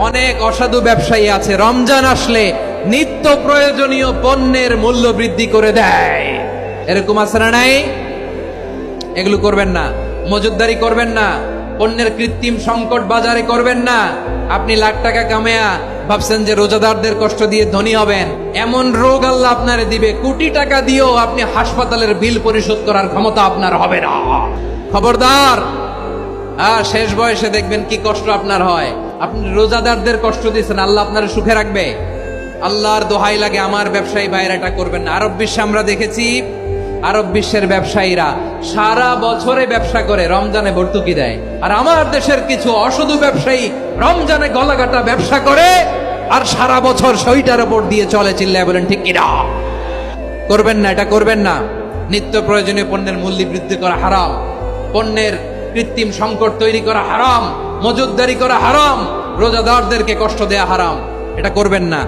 অনেক অসাধু ব্যবসায়ী আছে রমজান আসলে নিত্য প্রয়োজনীয় পণ্যের মূল্য বৃদ্ধি করে দেয়। এরকম আছে না নাই? এগুলো করবেন না, মজুতদারি করবেন না, পণ্যের কৃত্রিম সংকট বাজারে করবেন না। আপনি লাখ টাকা কামায়া ভাবছেন যে রোজাদারদের কষ্ট দিয়ে ধনী হবেন, এমন রোগ আল্লাহ আপনারে দিবে, কোটি টাকা দিয়েও আপনি হাসপাতালের বিল পরিশোধ করার ক্ষমতা আপনার হবে না। খবরদার। শেষ বয়সে দেখবেন কি কষ্ট আপনার হয়। আপনি রোজাদারদের কষ্ট দিচ্ছেন, আল্লাহ আপনার সুখে রাখবে? আল্লাহর দোহাই লাগে আমার ব্যবসায়ী ভাইরা এটা করবেন না। আরব বিশ্বে আমরা দেখেছি, আরব বিশ্বের ব্যবসায়ীরা সারা বছরে ব্যবসা করে, রমজানে ভর্তুকি দেয়। আর আমার দেশের কিছু অসাধু ব্যবসায়ী রমজানে গলাকাটা ব্যবসা করে আর সারা বছর সইটার উপর দিয়ে চলে। চিল্লায় বলেন ঠিক কিনা? করবেন না, এটা করবেন না। নিত্য প্রয়োজনীয় পণ্যের মূল্য বৃদ্ধি করা হারাম, পণ্যের কৃত্রিম সংকট তৈরি করা হারাম, মজুতদারি করা হারাম, রোজাদারদেরকে কষ্ট দেয়া হারাম। এটা করবেন না।